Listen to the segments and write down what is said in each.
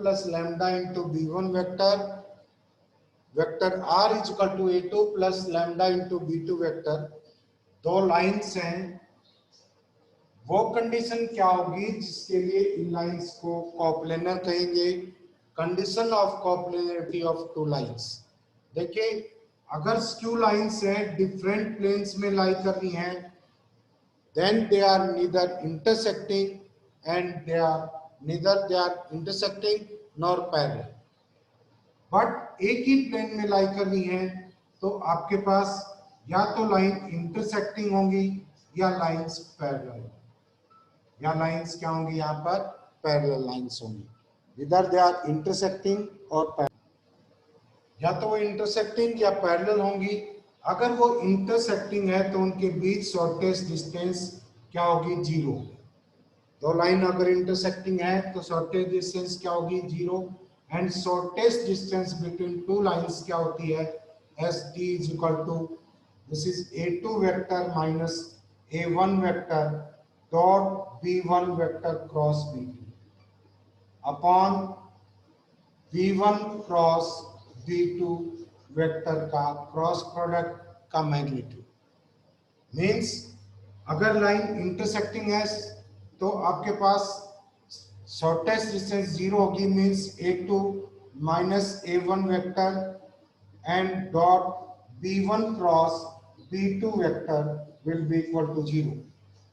Plus lambda into b1 vector, vector r is equal to a2 plus lambda into b2 vector. दो lines हैं, वो condition क्या होगी जिसके लिए इन लाइंस को कोप्लेनर कहेंगे? Condition of coplanarity of two lines. देखिए, अगर स्क्यू लाइंस हैं, डिफरेंट प्लेन्स में लाई कर रही हैं, then they are neither intersecting and they are intersecting nor parallel, but एक ही प्लेन में लाई कर रही हैं, तो आपके पास या तो लाइन इंटरसेक्टिंग होंगी या लाइंस पैरेलल, या लाइंस क्या होंगी? यहाँ पर पैरेलल लाइंस होंगी। इधर दे आर इंटरसेक्टिंग और पैरेलल, या तो वो इंटरसेक्टिंग या पैरेलल होंगी। अगर वो इंटरसेक्टिंग है तो उनके बीच शॉर्टेस्ट डिस्टेंस क्या होगी? जीरो। दो लाइन अगर इंटरसेक्टिंग है तो शॉर्टेस्ट डिस्टेंस क्या होगी? Zero. And shortest distance between two lines क्या होती है? S D is equal to, this is a2 vector minus a1 vector dot b1 vector cross b2 upon b1 cross b2 vector का cross product का magnitude. Means अगर line intersecting है तो आपके पास शॉर्टेस्ट डिस्टेंस जीरो होगी, means a2 minus a1 vector and dot b1 cross b2 vector will be equal to zero.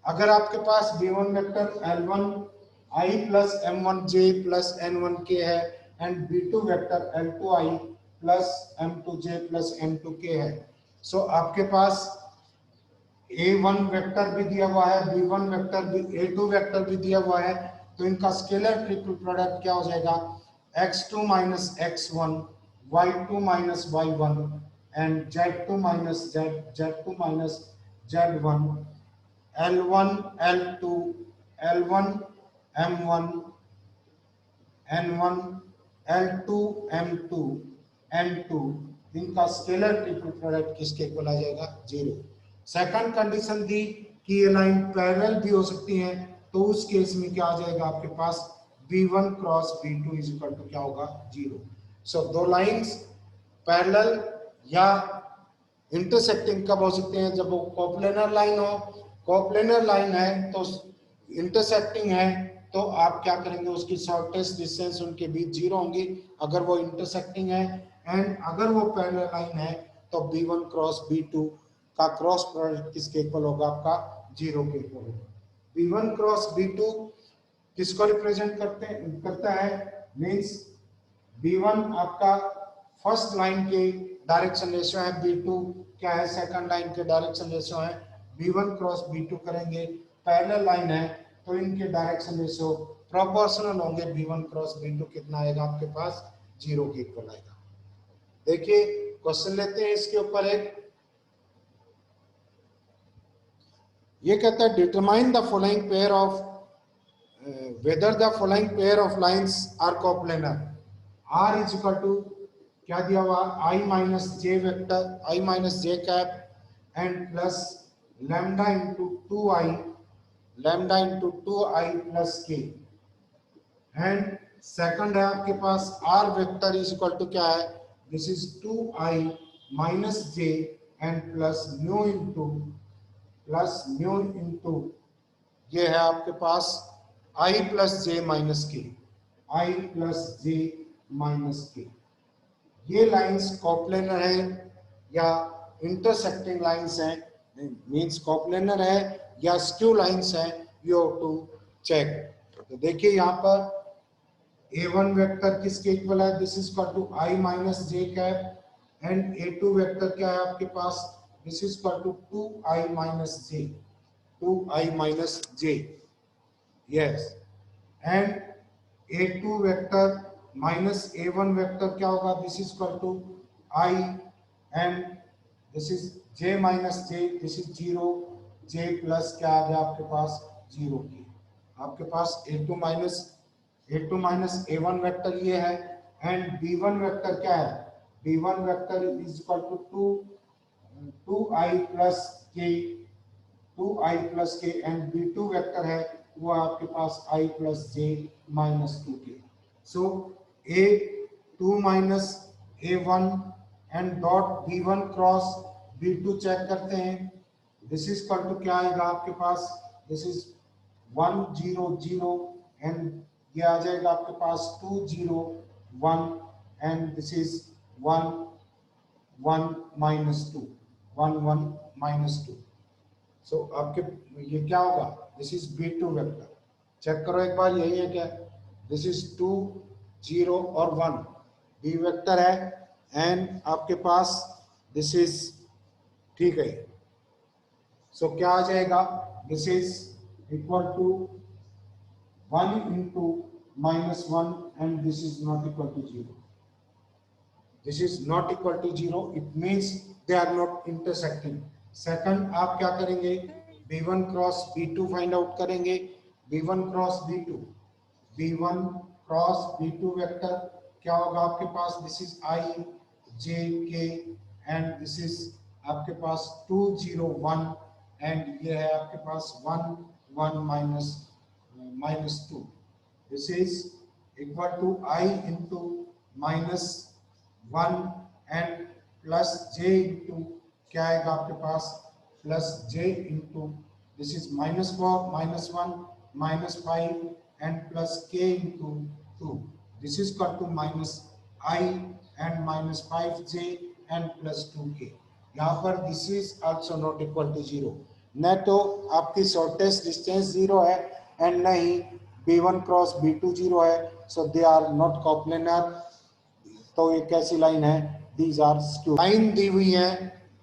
अगर आपके पास b1 vector l1 i plus m1 j plus n1 k है and b2 vector l2 i plus m2 j plus n2 k है, सो आपके पास a1 vector भी दिया हुआ है, b1 वेक्टर भी, a2 वेक्टर भी दिया हुआ है, तो इनका स्केलर ट्रिपल प्रोडक्ट क्या हो जाएगा? x2 minus x1, y2 minus y1 and z2 minus z2 minus z1, l1 l2 l1 m1 n1 l2 m2 n2, इनका स्केलर ट्रिपल प्रोडक्ट किसके इक्वल आ जाएगा? जीरो। सेकंड कंडीशन दी कि ये लाइन पैरेलल भी हो सकती है, तो उस केस में क्या आ जाएगा आपके पास? b1 cross b2 is equal to क्या होगा? जीरो। सो दो लाइंस पैरेलल या इंटरसेक्टिंग कब हो सकते हैं? जब वो कोप्लेनर लाइन हो। कोप्लेनर लाइन है तो इंटरसेक्टिंग है, तो आप क्या करेंगे? उसकी शॉर्टेस्ट डिस्टेंस उनके बीच जीरो होंगी अगर वो इंटरसेक्टिंग है, एंड अगर वो पैरेलल लाइन है तो b1 क्रॉस b2 का क्रॉस प्रोडक्ट किसके इक्वल होगा? आपका जीरो के इक्वल होगा। b1 क्रॉस b2 किसको रिप्रेजेंट करता है? मींस b1 आपका फर्स्ट लाइन के डायरेक्शन रेशियो है, b2 क्या है? सेकंड लाइन के डायरेक्शन रेशियो है। b1 क्रॉस b2 करेंगे, पैरेलल लाइन है तो इनके डायरेक्शन रेशियो प्रोपोर्शनल होंगे। b1 क्रॉस b2 कितना आएगा आपके पास? जीरो के इक्वल आएगा। देखिए क्वेश्चन लेते हैं इसके ऊपर एक, ये कहता है determine the following pair of whether the following pair of lines are coplanar। r is equal to क्या दिया हुआ? i minus j vector, i minus j cap and plus lambda into 2i, lambda into 2i plus k। And second है आपके पास r vector is equal to क्या है? This is 2i minus j and plus nu into ये है आपके पास i plus J minus K, i plus J minus K. ये लाइंस कोप्लेनर है या इंटरसेक्टिंग लाइंस हैं? मींस कोप्लेनर है या स्क्यू लाइंस हैं? You have to check. तो देखिए यहाँ पर a1 वेक्टर किसके इक्वल है? This is equal to i minus J cap and a2 vector क्या है आपके पास? This is equal to 2i minus J, 2i minus J, yes, and a2 vector minus a1 vector क्या होगा? This is equal to i and this is j minus j, this is zero, j plus क्या आ गया आपके पास? Zero की। आपके पास a2 minus a1 vector ये है, एंड b1 वेक्टर क्या है? b1 vector is equal to 2i plus k, 2i plus k, and b2 vector है वो आपके पास i plus j minus 2k। So A2 minus A1 and dot B1 cross B2 check करते हैं। This is equal to क्या आएगा आपके पास, दिस इज 1 0 0 एंड ये आ जाएगा आपके पास 2 0 1 and this is 1 1 minus 2 1 1 minus 2। सो आपके ये क्या होगा, this is B2 vector. Check करो एक बार, यही है क्या, दिस इज 2 0 और 1 बी वेक्टर है एंड आपके पास दिस इज, ठीक है। सो क्या आ जाएगा, this is equal to 1 into minus 1 and this is not equal to 0। This is not equal to 0, it means they are not intersecting. Second आप क्या करेंगे, B1 cross B2 find out करेंगे। B1 cross B2, B1 cross B2 vector क्या होगा आपके पास, this is I J K and this is आपके पास 2 0 1 एंड ये है आपके पास 1 1 minus 2। This is equal to I into minus 1 and plus J into क्या आएगा आपके पास, plus J into this is minus 4 minus 1 minus 5 and plus K into 2। This is equal to minus I and minus 5J and plus 2K। यहाँ पर this is also not equal to 0। न तो आपकी shortest distance 0 है and न ही B1 cross B2 0 है, so they are not coplanar. तो ये कैसी लाइन है, दीज आर स्क्यू। लाइन दी हुई है,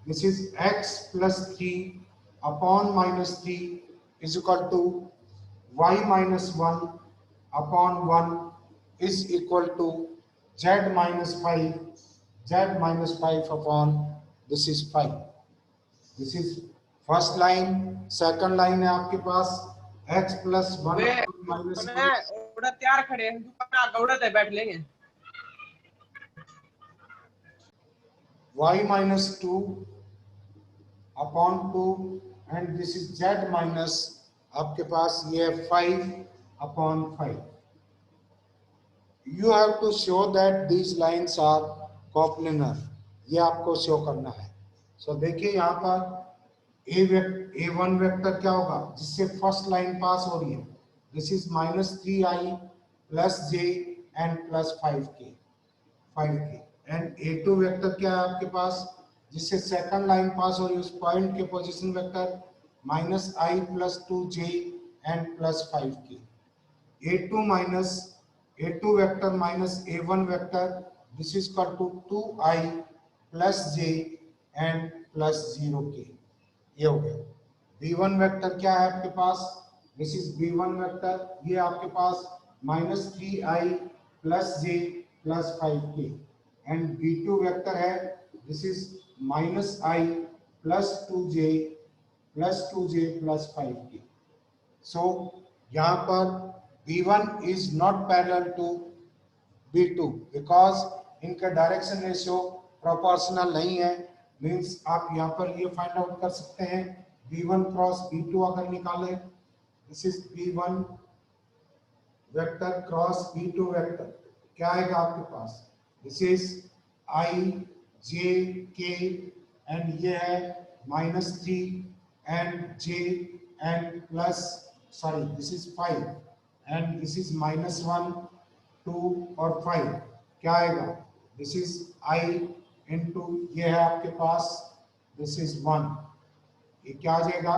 this is x plus 3 upon minus 3 is equal to y minus 1 upon 1 is equal to z minus 5 upon this is 5। This is first line. Second line है आपके पास x plus 1 minus तैयार खड़े हैं, दुकान है, बैठ लेंगे। y minus 2 upon 2 and this is z minus आपके पास ये 5 upon 5। You have to show that these lines are coplanar, ये आपको शो करना है। सो देखिए यहाँ पर A1 वेक्टर क्या होगा, जिससे फर्स्ट लाइन पास हो रही है, this is minus 3i plus j and plus 5k and A2 vector क्या है आपके पास, जिससे सेकंड लाइन पास हो रही है, उस पॉइंट के position vector minus i plus 2j and plus 5k। A2 vector minus A1 vector, this is equal to 2i plus j and plus 0k। ये हो गया। B1 वेक्टर क्या है आपके पास, दिस इज B1 वेक्टर, ये आपके पास minus 3i plus j plus 5k and B2 vector है, this is minus i plus 2j plus 5k। So यहाँ पर B1 is not parallel to B2 because इनका डायरेक्शन रेशियो प्रोपोर्शनल नहीं है। Means आप यहाँ पर ये फाइंड आउट कर सकते हैं, B1 क्रॉस B2 अगर निकालें, this is B1 vector cross B2 vector क्या आएगा आपके पास, this is I J K and ये है minus 3 and J and plus sorry this is 5 and this is minus 1 2 और 5 क्या आएगा, दिस इज I इंटू ये है आपके पास दिस इज 1, ये क्या आ जाएगा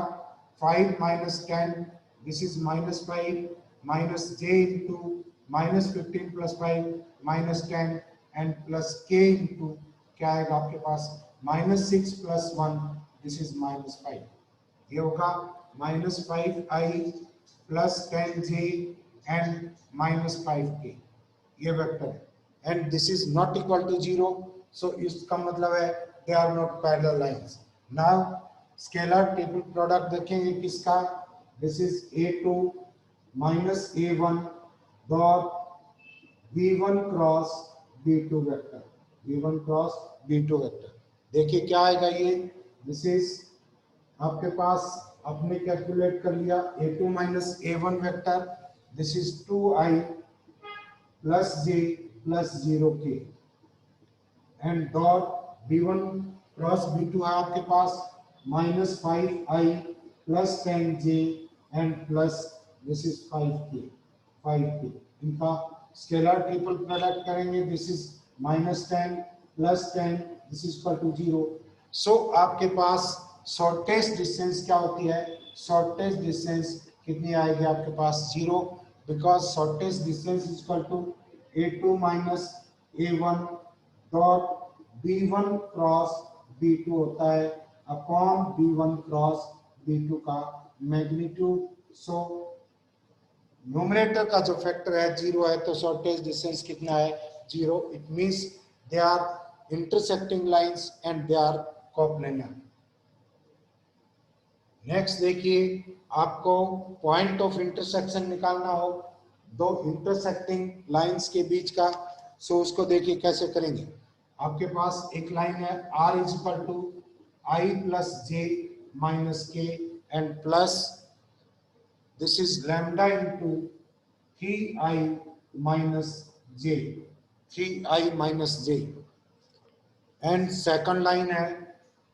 5 minus 10 this is minus 5 minus j into minus 15 plus 5 minus 10 and plus k into क्या आएगा आपके पास minus 6 plus 1 this is minus 5। ये होगा minus 5i plus 10j and minus 5k, ये वेक्टर है and this is not equal to 0। So इसका मतलब है they are not parallel lines. Now scalar triple product देखेंगे किसका, this is A2 minus A1 dot B1 cross B2 vector, B1 cross B2 vector. देखिए क्या आएगा ये, दिस इज आपके पास आपने कैलकुलेट कर लिया A2 minus A1 vector, this is 2i plus j plus 0k and dot b1 cross b2 है आपके पास minus 5i plus 10j and plus this is 5k इनका स्केलर ट्रिपल प्रोडक्ट करेंगे this is minus 10 plus 10 this is equal to 0 so आपके पास shortest distance क्या होती है शॉर्टेस्ट डिस्टेंस कितनी आएगी आपके पास 0 because shortest distance is equal to a2 minus a1 dot b1 cross b2 होता है अपॉन b1 क्रॉस b2 का मैग्नीट्यूड सो न्यूमरेटर का जो फैक्टर है 0 है तो शॉर्टेस्ट डिस्टेंस कितना है 0 it means they are intersecting lines and they are coplanar next देखिए आपको पॉइंट ऑफ इंटरसेक्शन निकालना हो दो इंटरसेक्टिंग लाइंस के बीच का सो उसको देखिए कैसे करेंगे आपके पास एक लाइन है r is equal to i plus j minus k and plus this is lambda into 3i minus j and second line है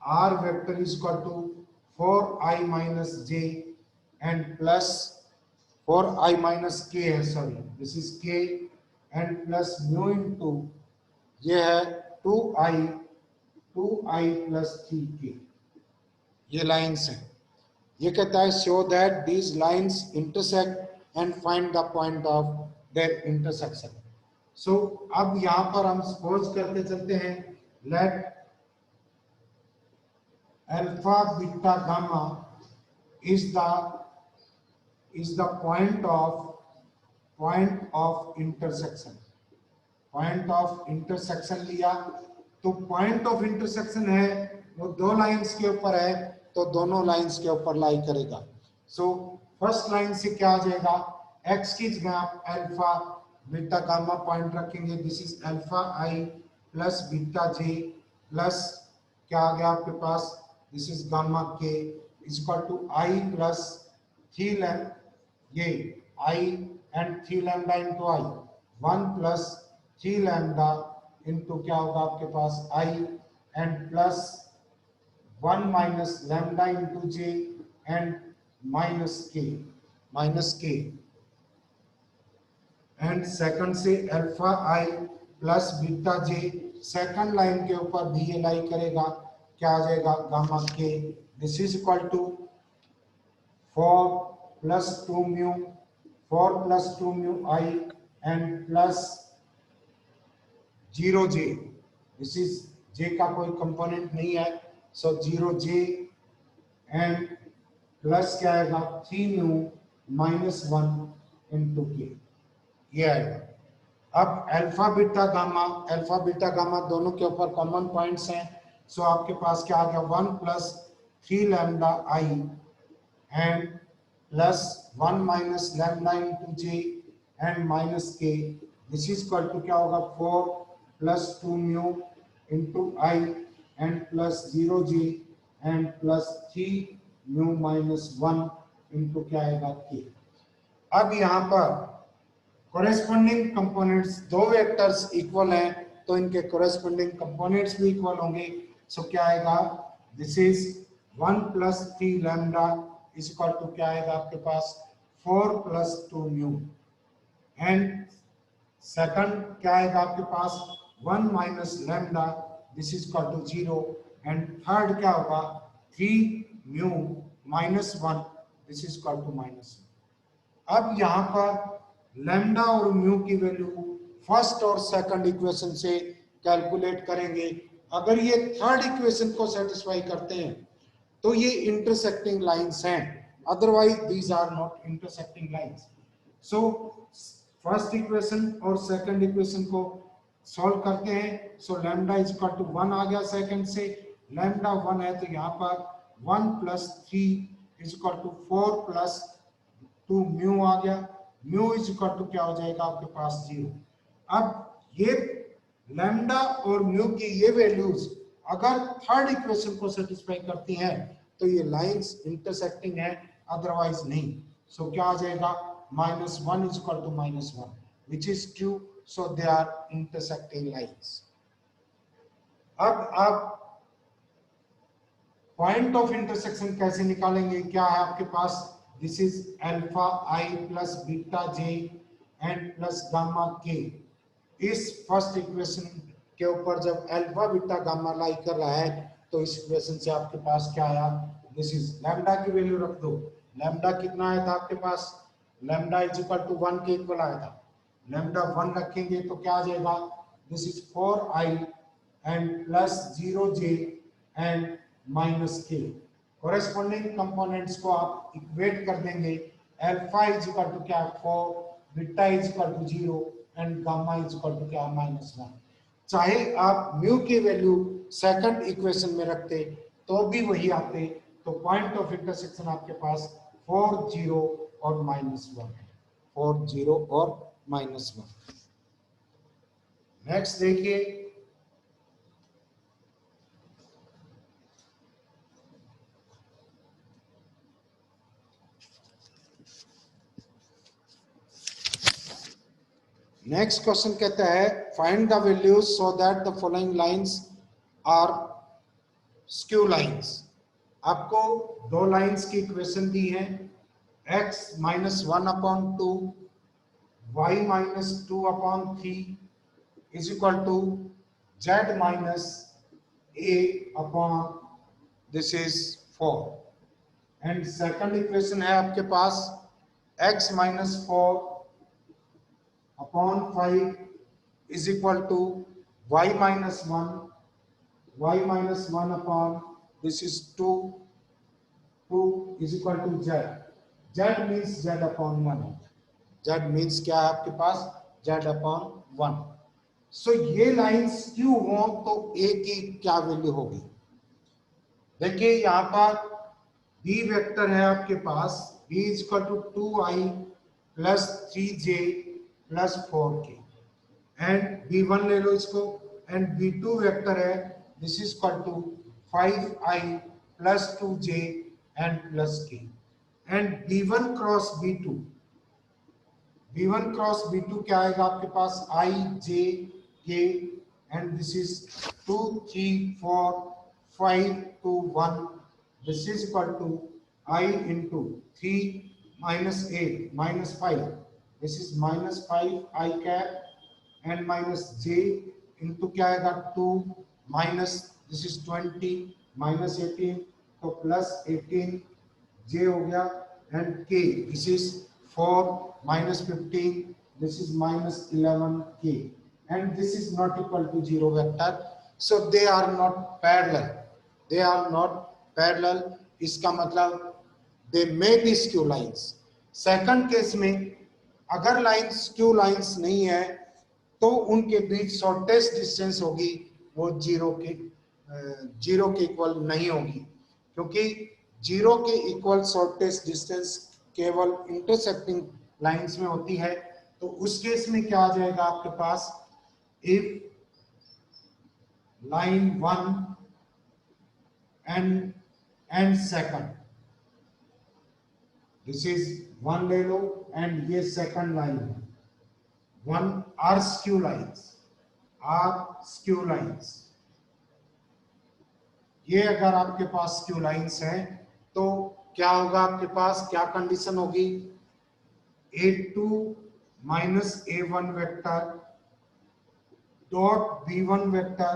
r vector is equal to 4i minus j and plus 4i minus k है sorry this is k and plus mu into ये है 2i plus 3k ये lines हैं ये कहता है show that these lines intersect and find the point of their intersection so अब यहाँ पर हम सपोज करते चलते हैं let alpha beta gamma is the point of intersection लिया तो point of intersection है वो दो लाइंस के ऊपर है तो दोनों लाइंस के ऊपर लाई करेगा सो फर्स्ट लाइन से क्या आ जाएगा x की जगह आप अल्फा बीटा गामा पॉइंट रखेंगे this is alpha i plus beta j plus क्या आ गया आपके पास this is gamma k is equal to I plus 3 lambda ये I and 3 lambda into I 1 plus 3 lambda into क्या होगा आपके पास I and plus 1 minus lambda into j and minus k and second से alpha I plus beta j second line के ऊपर भी ये लाई करेगा क्या आ जाएगा गामा के this is equal to 4 plus 2 mu I and plus 0 J this is J का कोई कंपोनेंट नहीं है सो 0 जे एंड प्लस क्या आएगा 3 म्यू माइनस 1 इनटू के ये आएगा अब अल्फा बीटा गामा दोनों के ऊपर कॉमन पॉइंट्स हैं सो आपके पास क्या आ गया 1 plus 3 lambda I and plus 1 minus lambda into J and minus के दिस इज इक्वल टू क्या होगा 4 plus 2 mu into I and plus 0 J and plus 3 mu minus 1 into क्या आएगा के अब यहाँ पर कोरेस्पोंडिंग कंपोनेंट्स दो वेक्टर्स इक्वल हैं तो इनके कोरेस्पोंडिंग कंपोनेंट्स भी इक्वल होंगे सो क्या आएगा this is 1 plus 3 lambda is equal to क्या आएगा आपके पास 4 प्लस 2 म्यू एंड सेकंड क्या आएगा आपके पास 1 minus lambda this is equal to 0 and third क्या होगा 3 mu minus 1 this is equal to minus 1 अब यहाँ पर लैम्डा और म्यू की वैल्यू फर्स्ट और सेकंड इक्वेशन से कैलकुलेट करेंगे अगर ये थर्ड इक्वेशन को सेटिस्फाई करते हैं तो ये इंटरसेक्टिंग लाइंस हैं otherwise these are not intersecting lines so first equation और सेकंड इक्वेशन को सॉल्व करते हैं so lambda is equal to 1 आ गया सेकंड से लैम्डा 1 है तो यहाँ पर 1 plus 3 is equal to 4 plus 2 mu आ गया म्यू इज इक्वल टू क्या हो जाएगा आपके पास 0 अब ये लैम्डा और म्यू की ये वैल्यूज अगर थर्ड इक्वेशन को सेटिस्फाई करती हैं तो ये लाइंस इंटरसेक्टिंग है अदरवाइज नहीं सो क्या आ जाएगा -1 is equal to -1 which is true so they are intersecting lines. अब आप पॉइंट ऑफ इंटरसेक्शन कैसे निकालेंगे? क्या है आपके पास? This is alpha I plus beta J and plus gamma K. इस फर्स्ट इक्वेशन के ऊपर जब अल्फा बीटा गामा लाई कर रहा है तो इस इक्वेशन से आपके पास क्या आया? दिस इज लैम्डा की वैल्यू रख दो। लैम्डा कितना आया था आपके पास? लैम्डा इज इक्वल टू 1 के इक्वल आया था। लैम्डा 1 रखेंगे तो क्या आ जाएगा? This is 4i and plus 0j and minus के। कोरेस्पोंडिंग कंपोनेंट्स को आप इक्वेट कर देंगे। अल्फा इज इक्वल टू क्या? 4, beta is equal to 0 and gamma is equal to क्या? -1। चाहे आप म्यू की वैल्यू सेकंड इक्वेशन में रखते तो भी वही आते। तो पॉइंट ऑफ इंटरसेक्शन आपके पास 4, 0 और -1 है। 4, 0 और -1। नेक्स्ट देखिए, नेक्स्ट क्वेश्चन कहता है find the values so that the following lines are skew lines. आपको दो लाइंस की इक्वेशन दी है, x -1/2 y -2/3 is equal to z this is 4। And second equation है आपके पास x -4/5 is equal to y -1 upon this is 2 is equal to z। z means z upon 1। z means क्या है आपके पास? z upon 1। सो ये lines क्यों हो तो a की क्या वैल्यू होगी? देखिए यहाँ पर b वेक्टर है आपके पास, b is equal to 2i plus 3j plus 4k and b1 ले लो इसको। एंड b2 वेक्टर है, this is equal to 5i plus 2j and plus k। And b1 cross b2 क्या आएगा आपके पास? i j k and this is 2 3 4 5 2 1 this is equal to i into 3 minus 8 minus 5 this is -5 i cap and minus j into क्या आएगा? 2 minus this is 20 minus 18 तो plus 18 j हो गया and k this is 4 minus 15 this is minus 11 k and this is not equal to 0 vector, so they are not parallel। इसका मतलब they may be skew lines। Second case में अगर lines skew lines नहीं है तो उनके बीच shortest distance होगी वो जीरो के इक्वल नहीं होगी, क्योंकि जीरो के इक्वल शॉर्टेस्ट डिस्टेंस केवल इंटरसेक्टिंग लाइंस में होती है। तो उस केस में क्या आ जाएगा आपके पास? If line 1 and second, this is 1 ले लो एंड ये सेकंड लाइन है, 1 आर स्क्यू लाइंस। ये अगर आपके पास स्क्यू लाइंस है तो क्या होगा आपके पास? क्या कंडीशन होगी? a2 minus a1 vector dot b1 vector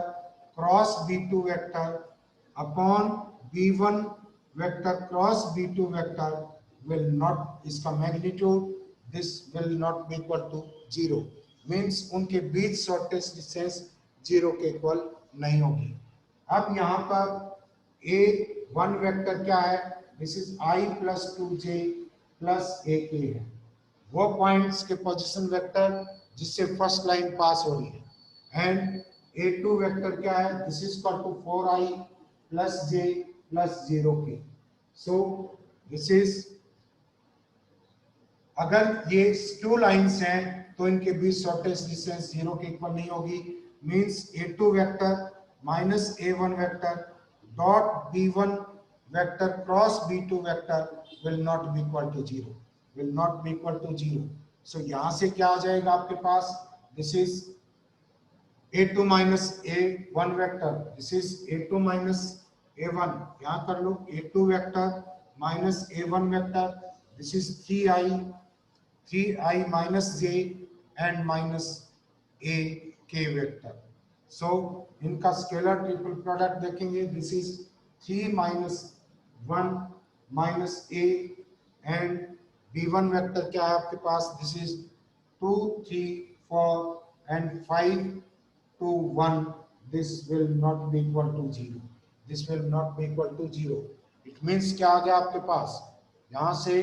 cross b2 vector upon b1 vector cross b2 vector will not, इसका magnitude this will not be equal to 0 means उनके बीच शॉर्टेस्ट डिस्टेंस 0 के इक्वल नहीं होगी। अब यहाँ पर a1 वेक्टर क्या है? This is i plus 2j plus ak है, वो पॉइंट्स के पोजीशन वेक्टर जिससे फर्स्ट लाइन पास हो रही है। एंड a2 वेक्टर क्या है? This is equal to 4i plus j plus 0k। So this is, अगर ये स्क्यू लाइंस हैं तो इनके बीच शॉर्टेस्ट डिस्टेंस 0 के इक्वल नहीं होगी, means a2 vector minus a1 vector dot b1 vector cross b2 vector will not be equal to 0। So यहां से क्या आ जाएगा आपके पास? this is a2 minus a1 vector, this is a2 minus a1, यहाँ कर लो a2 vector minus a1 vector, this is 3i minus j and minus a k vector. So इनका scalar triple product देखेंगे, this is 3 minus 1 minus a and b1 vector क्या है आपके पास, this is 2 3 4 and 5 to 1, this will not be equal to 0, this will not be equal to 0. It means क्या आ गया आपके पास, यहाँ से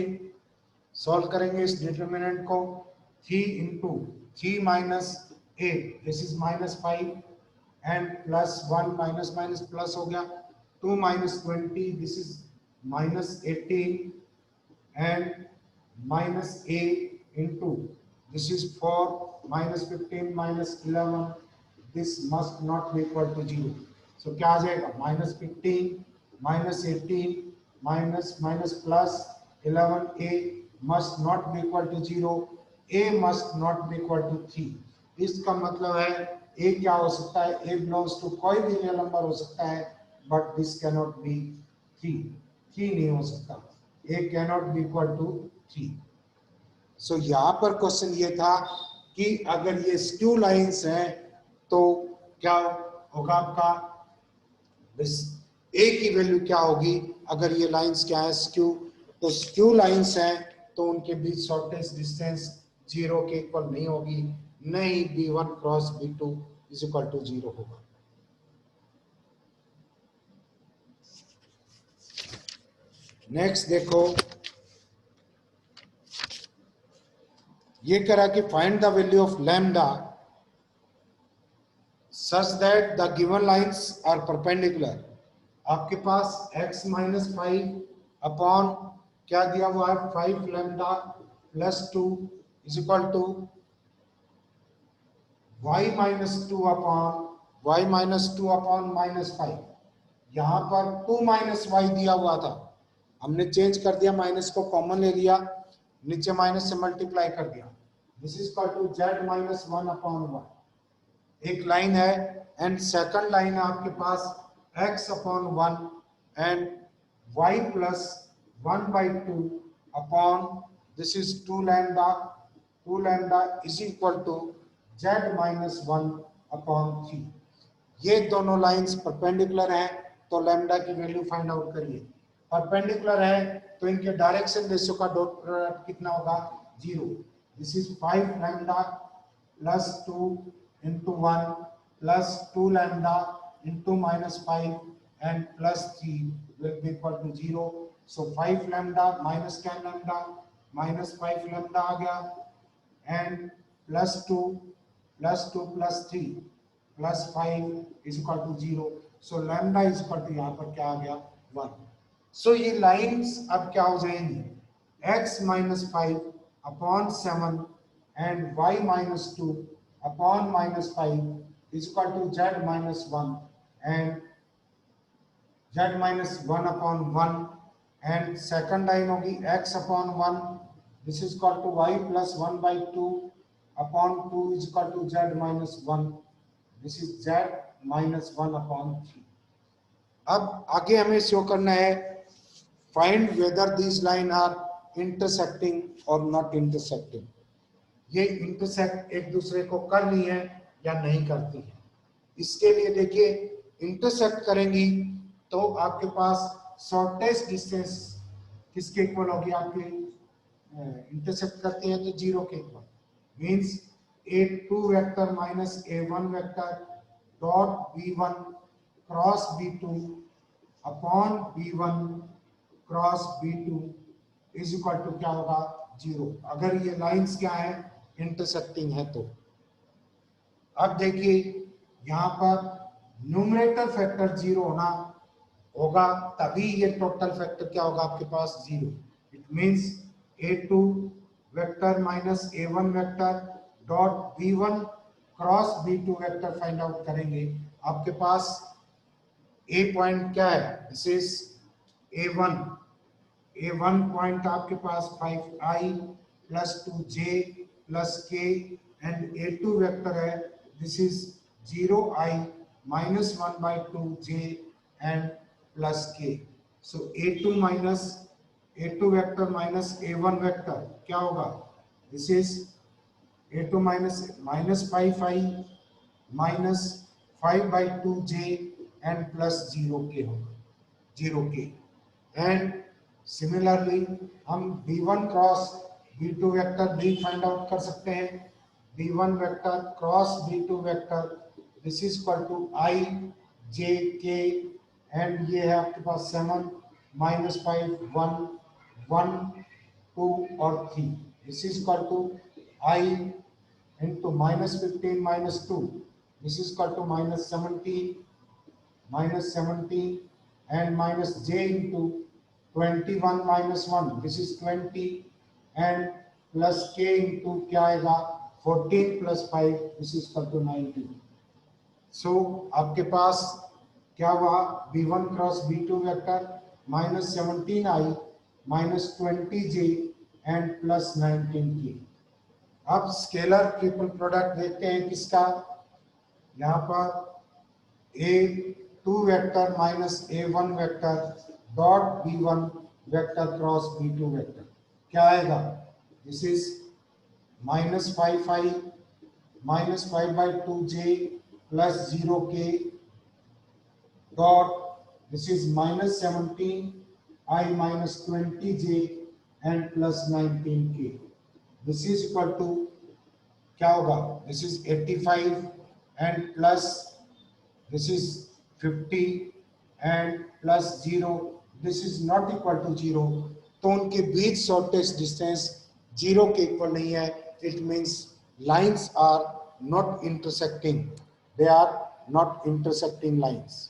सॉल्व करेंगे इस डिटरमिनेंट को, 3 into 3 minus 8, this is minus 5 and plus 1 minus minus plus हो गया, 2 minus 20, this is minus 18 and minus a into, this is 4 minus 15 minus 11, this must not be equal to 0. So क्या आ जाएगा, minus 15 minus 18 minus minus plus 11a must not be equal to 0, a must not be equal to 3. इसका मतलब है a क्या हो सकता है, a belongs to कोई भी रियल नंबर हो सकता है, but this cannot be 3 नहीं हो सकता, a cannot be equal to 3. So यहाँ पर क्वेश्चन ये था कि अगर ये स्क्यू लाइंस हैं तो क्या होगा आपका, a की वैल्यू क्या होगी, अगर ये लाइंस क्या है स्क्यू, तो स्क्यू लाइंस हैं तो उनके बीच शॉर्टेस्ट डिस्टेंस 0 के इक्वल नहीं होगी, नहीं b1 cross b2 is equal to 0 होगा. नेक्स्ट देखो, ये करा कि find the value of lambda such that the given lines are perpendicular. आपके पास x माइनस 5 अपॉन क्या दिया हुआ है, 5 lambda plus 2 is equal to y minus 2 upon minus 5. यहाँ पर 2 माइनस y दिया हुआ था, हमने चेंज कर दिया, माइनस को कॉमन ले लिया, नीचे माइनस से मल्टीप्लाई कर दिया, this is equal to z minus 1 upon 1. एक लाइन है एंड सेकंड लाइन है आपके पास x upon 1 and y plus 1/2 upon this is 2 lambda is equal to z minus 1 upon 3. ये दोनों लाइंस परपेंडिकुलर हैं तो लैम्डा की वैल्यू फाइंड आउट करिए. परपेंडिकुलर है तो इनके डायरेक्शन रेशियो का डॉट प्रोडक्ट कितना होगा, 0. This is 5 lambda plus 2 into 1 plus 2 lambda into minus 5 and plus 3 will be equal to 0. So 5 lambda minus 10 lambda minus 5 lambda आ गया and plus 2 plus 3 plus 5 is equal to 0. So lambda is equal to यहाँ पर क्या आ गया, 1. So ये lines अब क्या हो जाएंगी, x minus 5 upon 7 and y minus 2 upon minus 5 is equal to z minus 1 and z minus 1 upon 1 and second line होगी x upon 1, this is equal to y plus 1/2 upon 2 is equal to z minus 1, this is z minus 1 upon 3. अब आगे हमें show करना है find whether this line are intersecting और not intersecting. ये intersect एक दूसरे को कर रही है या नहीं करती है. इसके लिए देखिए इंटरसेक्ट करेंगी तो आपके पास शॉर्टेस्ट डिस्टेंस किसके इक्वल होगी, आपके इंटरसेक्ट करती है तो 0 के equal, means a2 vector minus a1 vector dot b1 cross b2 upon b1 cross b2 is equal to क्या होगा, 0. अगर ये लाइंस क्या है, इंटरसेक्टिंग है तो. अब देखिए यहाँ पर न्यूमरेटर फैक्टर 0 होना होगा तभी ये टोटल फैक्टर क्या होगा आपके पास, 0. It means a2 vector minus a1 vector dot b1 cross b2 vector find out करेंगे. आपके पास a पॉइंट क्या है, दिस इज a1 पॉइंट आपके पास 5i plus 2j plus k and A2 vector है, this is 0i minus 1 by 2j and plus k. So A2 vector minus A1 vector क्या होगा? This is A2 minus 5i minus 5 by 2j and plus 0k होगा, 0k. And similarly हम B1 cross B2 vector भी find out कर सकते हैं. B1 vector cross B2 vector, this is equal to I J K and ये है आपके पास 7 minus 5 1 1 2 और 3. This is equal to I into minus 15 minus 2, this is equal to minus 17 and minus j into 21 minus 1, this is 20 and plus k into क्या आएगा 14 plus 5, this is equal to 19. So आपके पास क्या हुआ? B1 cross B2 vector minus 17i minus 20j and plus 19k. अब scalar triple product देखते हैं किसका. यहाँ पर A2 vector minus A1 vector dot B1 vector cross B2 vector क्या आएगा? This is minus 5i minus 5 by 2j plus 0k dot, this is minus 17i minus 20j and plus 19k. This is equal to क्या होगा? This is 85 and plus this is 50 and plus 0. This is not equal to 0. तो उनके बीच shortest distance 0 के equal नहीं है. It means lines are not intersecting. They are not intersecting lines.